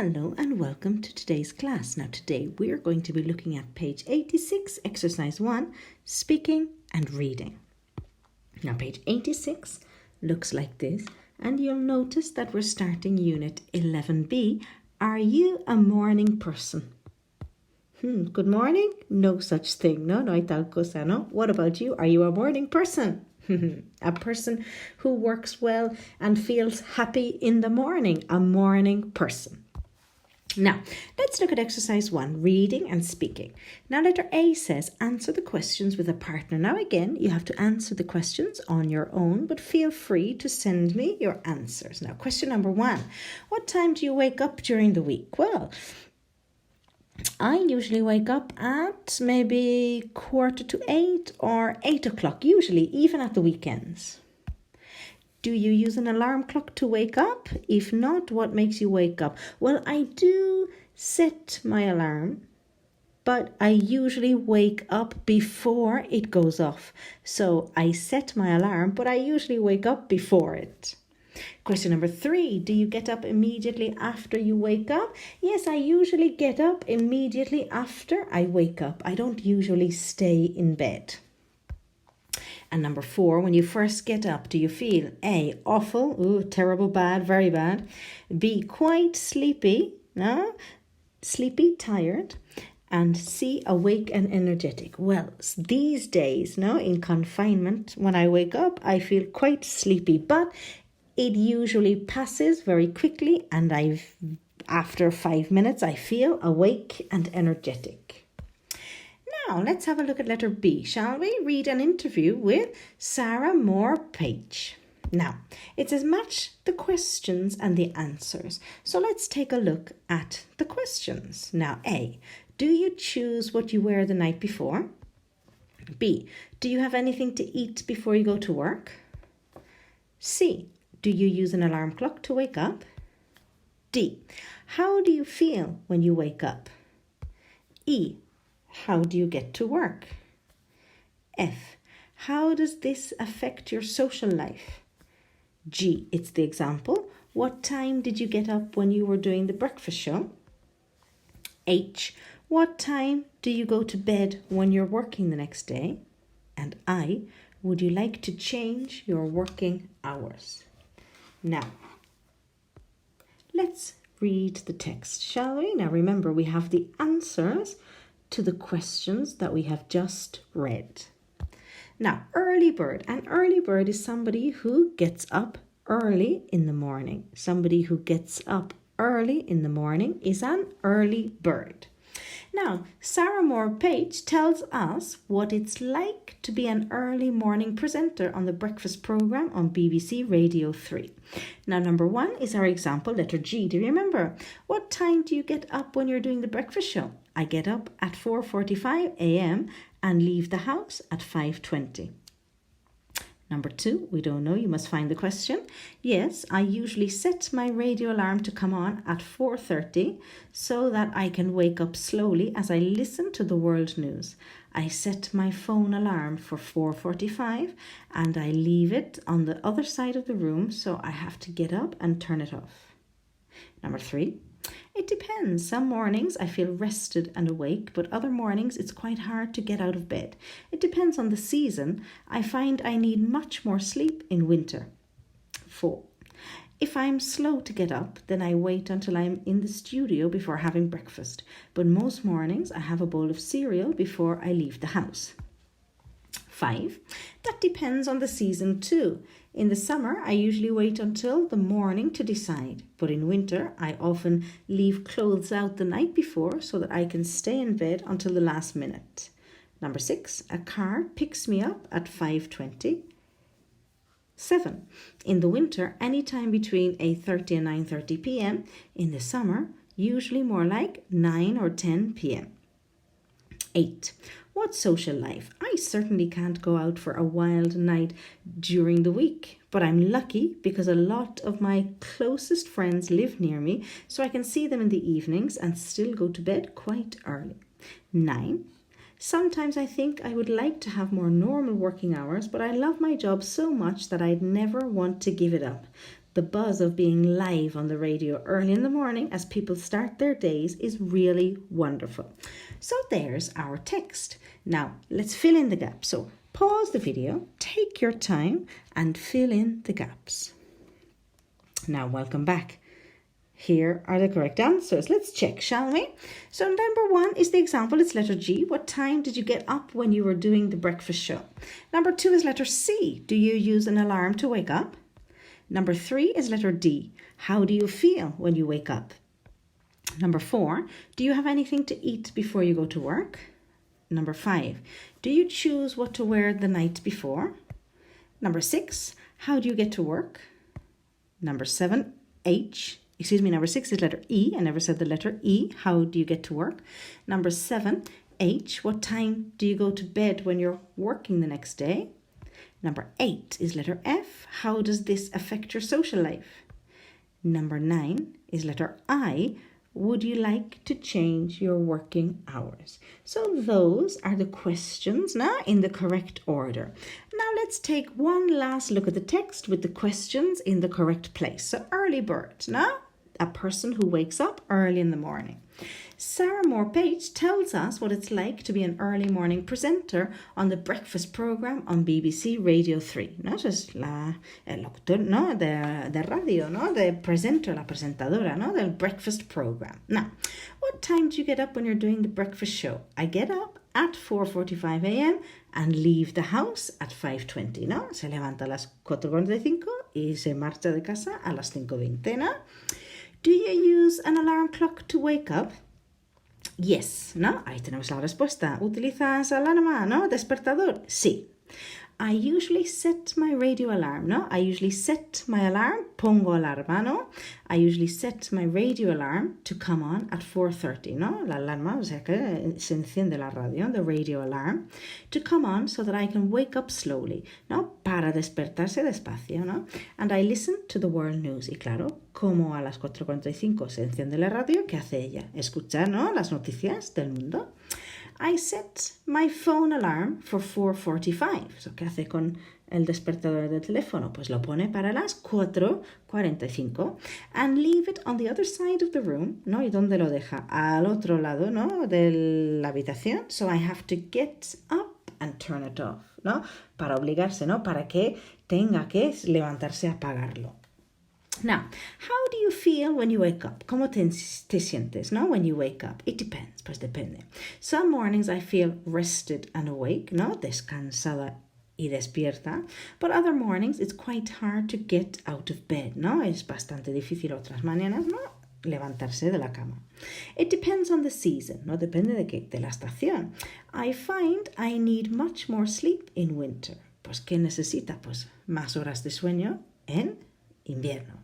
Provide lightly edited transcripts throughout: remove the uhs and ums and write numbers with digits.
Hello and welcome to today's class. Now today we are going to be looking at page 86, exercise 1, speaking and reading. Now page 86 looks like this, and you'll notice that we're starting unit 11b. Are you a morning person? Good morning? No such thing. No hay tal cosa, no? What about you? Are you a morning person? A person who works well and feels happy in the morning. A morning person. Now, let's look at exercise 1, reading and speaking. Now, letter A says, answer the questions with a partner. Now, again, you have to answer the questions on your own, but feel free to send me your answers. Now, question number 1, what time do you wake up during the week? Well, I usually wake up at maybe 7:45 or 8 o'clock, usually, even at the weekends. Do you use an alarm clock to wake up? If not, what makes you wake up? Well, I do set my alarm, but I usually wake up before it goes off. So I set my alarm, but I usually wake up before it. Question number 3, do you get up immediately after you wake up? Yes, I usually get up immediately after I wake up. I don't usually stay in bed. And number 4, when you first get up, do you feel A, awful, terrible, bad, very bad, B, quite sleepy, no? Sleepy, tired, and C, awake and energetic? Well, these days, in confinement, when I wake up, I feel quite sleepy, but it usually passes very quickly, and after 5 minutes, I feel awake and energetic. Now, let's have a look at letter B, shall we? Read an interview with Sarah Moore Page. Now, it says match the questions and the answers. So let's take a look at the questions. Now, A, do you choose what you wear the night before? B, do you have anything to eat before you go to work? C, do you use an alarm clock to wake up? D, how do you feel when you wake up? E, how do you get to work? F, how does this affect your social life? G, it's the example. What time did you get up when you were doing the breakfast show? H, what time do you go to bed when you're working the next day? And I, would you like to change your working hours? Now, let's read the text, shall we? Now remember, we have the answers to the questions that we have just read. Now, early bird. An early bird is somebody who gets up early in the morning. Somebody who gets up early in the morning is an early bird. Now, Sarah Moore Page tells us what it's like to be an early morning presenter on the breakfast program on BBC Radio 3. Now, number 1 is our example, letter G. Do you remember? What time do you get up when you're doing the breakfast show? I get up at 4:45 a.m. and leave the house at 5:20. Number 2, we don't know, you must find the question. Yes, I usually set my radio alarm to come on at 4:30 so that I can wake up slowly as I listen to the world news. I set my phone alarm for 4:45 and I leave it on the other side of the room, so I have to get up and turn it off. Number 3, it depends. Some mornings I feel rested and awake, but other mornings it's quite hard to get out of bed. It depends on the season. I find I need much more sleep in winter. 4, if I'm slow to get up, then I wait until I'm in the studio before having breakfast. But most mornings I have a bowl of cereal before I leave the house. 5, that depends on the season too. In the summer, I usually wait until the morning to decide. But in winter, I often leave clothes out the night before so that I can stay in bed until the last minute. Number 6, a car picks me up at 5:20. 7, in the winter, any time between 8:30 and 9:30 p.m. In the summer, usually more like 9 or 10 p.m. 8, what social life? I certainly can't go out for a wild night during the week, but I'm lucky because a lot of my closest friends live near me, so I can see them in the evenings and still go to bed quite early. 9, sometimes I think I would like to have more normal working hours, but I love my job so much that I'd never want to give it up. the buzz of being live on the radio early in the morning as people start their days is really wonderful. So there's our text. Now let's fill in the gaps. So pause the video, take your time and fill in the gaps. Now welcome back. Here are the correct answers. Let's check, shall we? So number 1 is the example. It's letter G. What time did you get up when you were doing the breakfast show? Number 2 is letter C. Do you use an alarm to wake up? Number 3 is letter D. How do you feel when you wake up? Number 4, do you have anything to eat before you go to work? Number 5, do you choose what to wear the night before? Number 6, how do you get to work? Number 7, number 6 is letter E. I never said the letter E. How do you get to work? Number 7, H. What time do you go to bed when you're working the next day? Number 8 is letter F. How does this affect your social life? Number 9 is letter I. Would you like to change your working hours? So those are the questions now in the correct order. Now let's take one last look at the text with the questions in the correct place. So early bird, now a person who wakes up early in the morning. Sarah Moore-Page tells us what it's like to be an early morning presenter on the breakfast program on BBC Radio 3. ¿No? Eso es el locutor, ¿no? de radio, ¿no? The presenter, la presentadora, ¿no? Del breakfast program. Now, what time do you get up when you're doing the breakfast show? I get up at 4:45 a.m. and leave the house at 5:20, ¿no? Se levanta a las 4:45 y se marcha de casa a las 5:20, ¿no? Do you use an alarm clock to wake up? Yes, ¿no? Ahí tenemos la respuesta. ¿Utilizas alarma, no? ¿Despertador? Sí. I usually set my radio alarm, ¿no? I usually set my alarm, pongo alarma, ¿no? I usually set my radio alarm to come on at 4:30, ¿no? La alarma, o sea que se enciende la radio, the radio alarm, to come on so that I can wake up slowly, ¿no? Para despertarse despacio, ¿no? And I listen to the world news. Y claro, como a las 4:45 se enciende la radio, ¿qué hace ella? Escuchar, ¿no? Las noticias del mundo. I set my phone alarm for 4:45. So, ¿qué hace con el despertador del teléfono? Pues lo pone para las 4:45. And leave it on the other side of the room, ¿no? ¿Y dónde lo deja? Al otro lado, ¿no? De la habitación. So I have to get up and turn it off, ¿no? Para obligarse, ¿no? Para que tenga que levantarse a apagarlo. Now, how do you feel when you wake up? ¿Cómo te sientes, no? When you wake up. It depends, pues depende. Some mornings I feel rested and awake, ¿no? Descansada y despierta. But other mornings it's quite hard to get out of bed, ¿no? Es bastante difícil otras mañanas, ¿no? Levantarse de la cama. It depends on the season, ¿no? Depende de qué, de la estación. I find I need much more sleep in winter. Pues, ¿qué necesita? Pues más horas de sueño en invierno.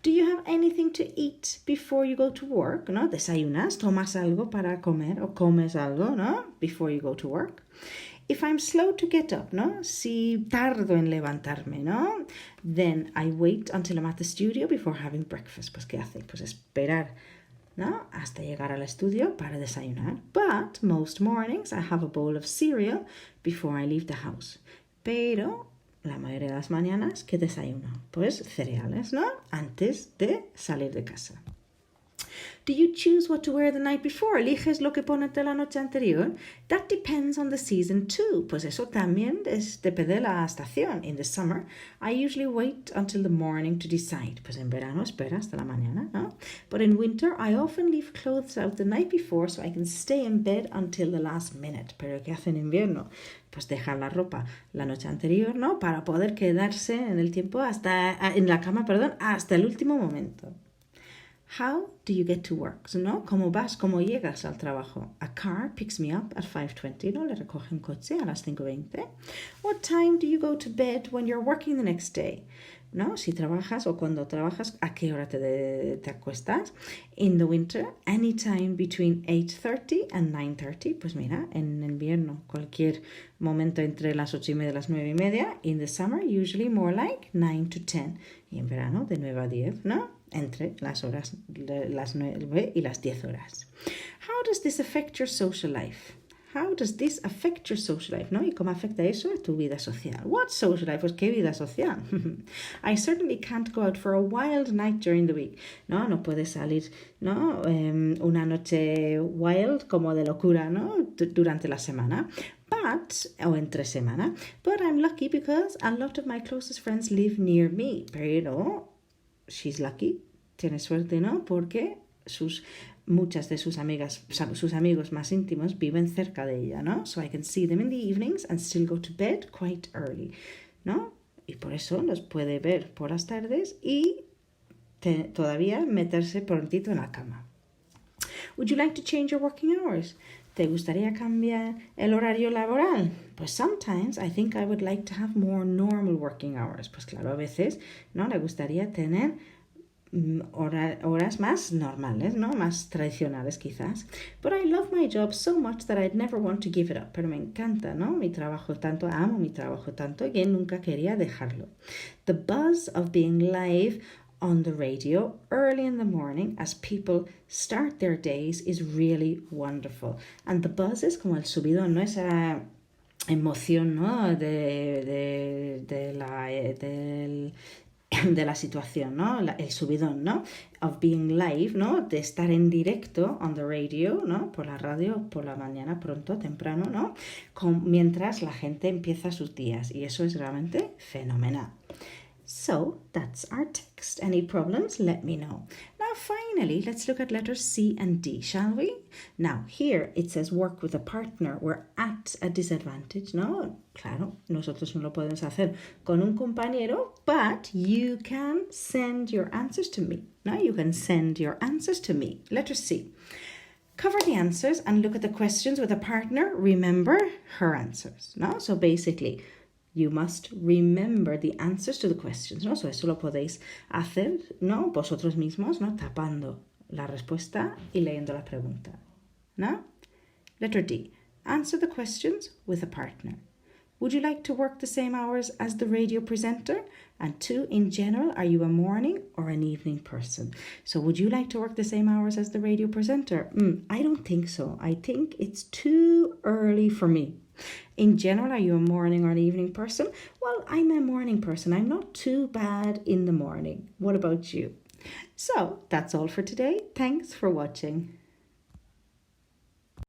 Do you have anything to eat before you go to work? ¿No? ¿Desayunas? ¿Tomas algo para comer? ¿O comes algo, no? Before you go to work. If I'm slow to get up, ¿no? Si tardo en levantarme, ¿no? Then I wait until I'm at the studio before having breakfast. Pues, ¿qué hace? Pues esperar, ¿no? Hasta llegar al estudio para desayunar. But most mornings I have a bowl of cereal before I leave the house. Pero la mayoría de las mañanas, ¿qué desayuno? Pues cereales, ¿no? Antes de salir de casa. Do you choose what to wear the night before? ¿Eliges lo que ponerte la noche anterior? That depends on the season too. Pues eso también depende de la estación. In the summer, I usually wait until the morning to decide. Pues en verano espera hasta la mañana, ¿no? But in winter, I often leave clothes out the night before so I can stay in bed until the last minute. Pero ¿qué hace en invierno? Pues dejar la ropa la noche anterior, ¿no? Para poder quedarse en el tiempo en la cama, hasta el último momento. How do you get to work? ¿No? ¿Cómo vas? ¿Cómo llegas al trabajo? A car picks me up at 5:20, ¿no? Le recoge un coche a las 5:20. What time do you go to bed when you're working the next day? ¿No? Si trabajas o cuando trabajas, ¿a qué hora te acuestas? In the winter, anytime between 8:30 and 9:30. Pues mira, en invierno, cualquier momento entre las 8:30 y las 9:30. In the summer, usually more like 9 to 10. Y en verano, de 9 a 10, ¿no? Entre las horas de las 9 y las 10 horas. How does this affect your social life? How does this affect your social life? ¿No? ¿Y cómo afecta eso a tu vida social? What social life? Pues qué vida social. I certainly can't go out for a wild night during the week. No, no puedes salir, ¿no? Una noche wild como de locura, ¿no? Durante la semana. O entre semana. But I'm lucky because a lot of my closest friends live near me. Pero she's lucky. Tiene suerte, ¿no? Porque muchas de sus amigas, sus amigos más íntimos viven cerca de ella, ¿no? So I can see them in the evenings and still go to bed quite early, ¿no? Y por eso los puede ver por las tardes y todavía meterse prontito en la cama. Would you like to change your working hours? ¿Te gustaría cambiar el horario laboral? Pues sometimes I think I would like to have more normal working hours. Pues claro, a veces, ¿no? Le gustaría tener horas más normales, ¿no? Más tradicionales quizás. But I love my job so much that I'd never want to give it up. Pero me encanta, ¿no? Mi trabajo tanto, amo mi trabajo tanto que nunca quería dejarlo. The buzz of being live on the radio early in the morning as people start their days is really wonderful. And the buzz es como el subidón, ¿no? Esa emoción, ¿no? De la situación, ¿no? El subidón, ¿no? Of being live, ¿no? De estar en directo on the radio, ¿no? Por la radio, por la mañana, pronto, temprano, ¿no? Mientras la gente empieza sus días. Y eso es realmente fenomenal. So, that's our text. Any problems? Let me know. Now, finally, let's look at letters C and D, shall we? Now, here it says work with a partner. We're at a disadvantage, ¿no? Claro, nosotros no lo podemos hacer con un compañero, but you can send your answers to me. No, you can send your answers to me. Letter C. Cover the answers and look at the questions with a partner. Remember her answers, no? So basically, you must remember the answers to the questions, ¿no? So eso lo podéis hacer, ¿no? Vosotros mismos, ¿no? Tapando la respuesta y leyendo la pregunta, ¿no? Letter D. Answer the questions with a partner. Would you like to work the same hours as the radio presenter? And 2, in general, are you a morning or an evening person? So would you like to work the same hours as the radio presenter? I don't think so. I think it's too early for me. In general, are you a morning or an evening person? Well, I'm a morning person. I'm not too bad in the morning. What about you? So that's all for today. Thanks for watching.